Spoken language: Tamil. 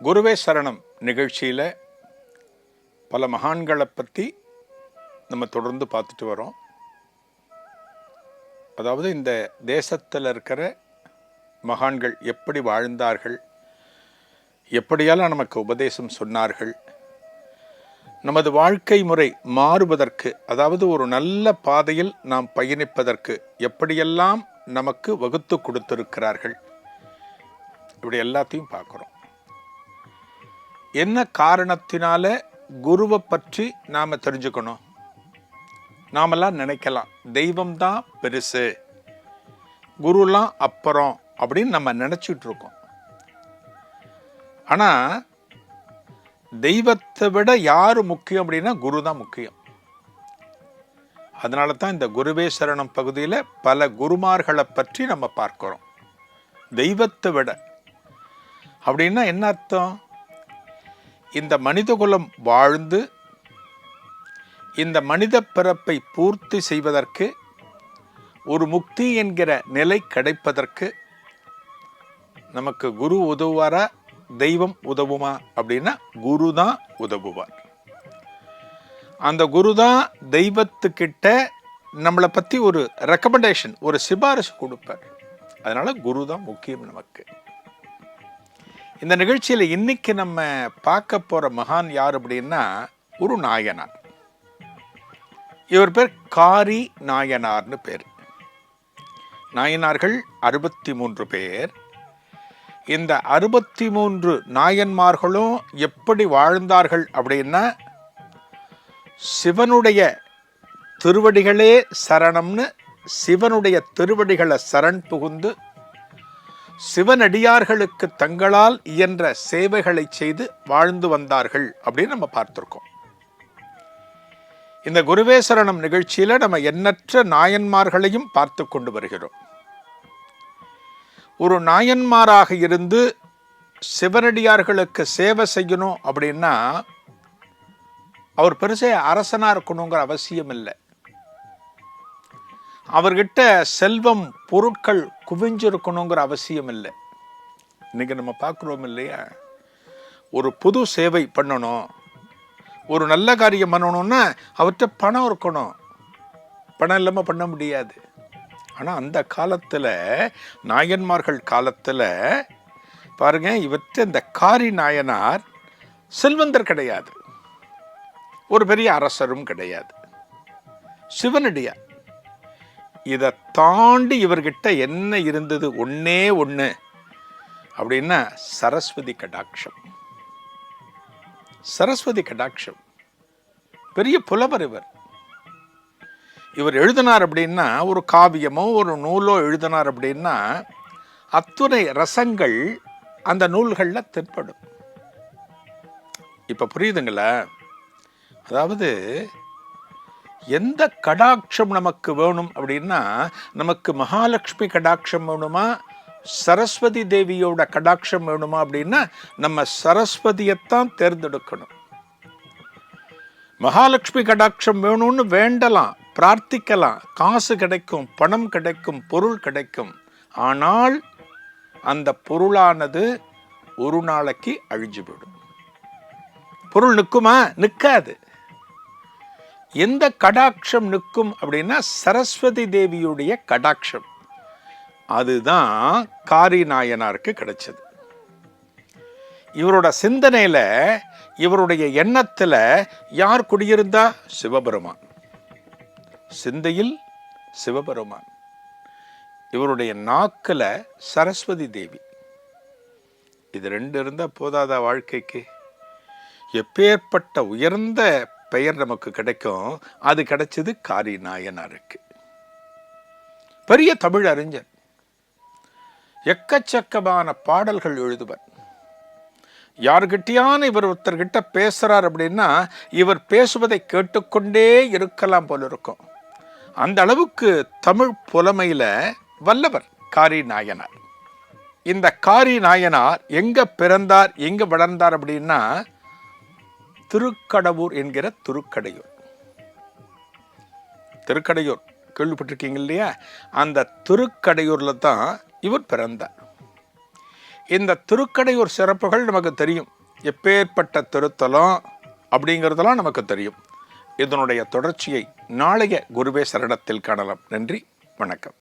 குருவே சரணம் நிகழ்ச்சியில் பல மகான்களை பற்றி நம்ம தொடர்ந்து பார்த்துட்டு வரோம். அதாவது இந்த தேசத்தில் இருக்கிற மகான்கள் எப்படி வாழ்ந்தார்கள், எப்படியெல்லாம் நமக்கு உபதேசம் சொன்னார்கள், நமது வாழ்க்கை முறை மாறுவதற்கு, அதாவது ஒரு நல்ல பாதையில் நாம் பயணிப்பதற்கு எப்படியெல்லாம் நமக்கு வகுத்து கொடுத்திருக்கிறார்கள், இப்படி எல்லாத்தையும் பார்க்குறோம். என்ன காரணத்தினால குருவை பற்றி நாம் தெரிஞ்சுக்கணும்? நாமெல்லாம் நினைக்கலாம் தெய்வம்தான் பெருசு, குருலாம் அப்புறம் அப்படின்னு நம்ம நினச்சிட்டு இருக்கோம். ஆனால் தெய்வத்தை விட யார் முக்கியம் அப்படின்னா குரு தான் முக்கியம். அதனால தான் இந்த குருவே சரணம் பகுதியில் பல குருமார்களை பற்றி நம்ம பார்க்கிறோம். தெய்வத்தை விட அப்படின்னா என்ன அர்த்தம்? இந்த மனிதகுலம் வாழ்ந்து இந்த மனித பிறப்பை பூர்த்தி செய்வதற்கு, ஒரு முக்தி என்கிற நிலை கிடைப்பதற்கு நமக்கு குரு உதவுவாரா, தெய்வம் உதவுமா அப்படின்னா குரு தான் உதவுவார். அந்த குரு தான் தெய்வத்துக்கிட்ட நம்மளை பற்றி ஒரு ரெக்கமெண்டேஷன், ஒரு சிபாரிசு கொடுப்பார். அதனால குரு தான் முக்கியம் நமக்கு. இந்த நிகழ்ச்சியில் இன்னைக்கு நம்ம பார்க்க போற மகான் யார் அப்படின்னா ஒரு நாயனார். இவர் பேர் காரி நாயனார்னு பேர். நாயனார்கள் 63 பேர். இந்த 63 நாயன்மார்களும் எப்படி வாழ்ந்தார்கள் அப்படின்னா, சிவனுடைய திருவடிகளே சரணம்னு சிவனுடைய திருவடிகளை சரண் புகுந்து சிவனடியார்களுக்கு தங்களால் இயன்ற சேவைகளை செய்து வாழ்ந்து வந்தார்கள் அப்படின்னு நம்ம பார்த்திருக்கோம். இந்த குருவே சரணம் நிகழ்ச்சியில நம்ம எண்ணற்ற நாயன்மார்களையும் பார்த்து கொண்டு வருகிறோம். ஒரு நாயன்மாராக இருந்து சிவனடியார்களுக்கு சேவை செய்யணும் அப்படின்னா அவர் பெருசே அரசனா இருக்கணுங்கிற அவசியம் இல்லை. அவர்கிட்ட செல்வம் பொருட்கள் குவிஞ்சிருக்கணுங்கிற அவசியம் இல்லை. இன்னைக்கு நம்ம பார்க்குறோம் இல்லையா, ஒரு புது சேவை பண்ணணும், ஒரு நல்ல காரியம் பண்ணணும்னா அவர்கிட்ட பணம் இருக்கணும். பணம் இல்லாமல் பண்ண முடியாது. ஆனால் அந்த காலத்தில், நாயன்மார்கள் காலத்தில் பாருங்க, இவற்றை இந்த காரி நாயனார் செல்வந்தர் கிடையாது, ஒரு பெரிய அரசரும் கிடையாது, சிவனடியார். இதை தாண்டி இவர்கிட்ட என்ன இருந்தது? ஒன்னே ஒன்று அப்படின்னா சரஸ்வதி கடாட்சம். சரஸ்வதி கடாட்சம். பெரிய புலவர் இவர். இவர் எழுதினார் அப்படின்னா, ஒரு காவியமோ ஒரு நூலோ எழுதினார் அப்படின்னா அத்துணை ரசங்கள் அந்த நூல்களில் தென்படும். இப்போ புரியுதுங்களா? அதாவது எந்த கடாட்சம் நமக்கு வேணும் அப்படின்னா, நமக்கு மகாலட்சுமி கடாட்சம் வேணுமா, சரஸ்வதி தேவியோட கடாட்சம் வேணுமா அப்படின்னா நம்ம சரஸ்வதியைத்தான் தேர்ந்தெடுக்கணும். மகாலட்சுமி கடாட்சம் வேணும்னு வேண்டலாம், பிரார்த்திக்கலாம், காசு கிடைக்கும், பணம் கிடைக்கும், பொருள் கிடைக்கும். ஆனால் அந்த பொருளானது ஒரு நாளைக்கு அழிஞ்சு விடும். பொருள் நிற்குமா? நிற்காது. எந்த கடாட்சம் நிற்கும் அப்படின்னா சரஸ்வதி தேவியுடைய கடாட்சம். அதுதான் காரி நாயனாருக்கு கிடைச்சது. இவரோட சிந்தனையில, இவருடைய எண்ணத்துல யார் குடியிருந்தா? சிவபெருமான். சிந்தையில் சிவபெருமான். இவருடைய நாக்குல சரஸ்வதி தேவி. இது ரெண்டு இருந்தா போதாத வாழ்க்கைக்கு? எப்பேற்பட்ட உயர்ந்த பெயர் நமக்கு கிடைக்கும். அது கிடைச்சது காரி நாயனாருக்கு. பெரிய தமிழ் அறிஞர், எக்கச்சக்கமான பாடல்கள் எழுதுவர். யாருக்கிட்டையான இவர் ஒருத்தர்கிட்ட பேசுறார் அப்படின்னா இவர் பேசுவதை கேட்டுக்கொண்டே இருக்கலாம் போல இருக்கும். அந்த அளவுக்கு தமிழ் புலமையில வல்லவர் காரி நாயனார். இந்த காரி நாயனார் எங்க பிறந்தார், எங்க வளர்ந்தார் அப்படின்னா திருக்கடவுர் என்கிற திருக்கடையூர். திருக்கடையூர் கேள்விப்பட்டிருக்கீங்க இல்லையா? அந்த திருக்கடையூர்ல தான் இவர் பிறந்தார். இந்த திருக்கடையூர் சிறப்புகள் நமக்கு தெரியும். எப்பேற்பட்ட திருத்தலம் அப்படிங்கிறதெல்லாம் நமக்கு தெரியும். இதனுடைய தொடர்ச்சியை நாளைய குருவே சரணத்தில் காணலாம். நன்றி, வணக்கம்.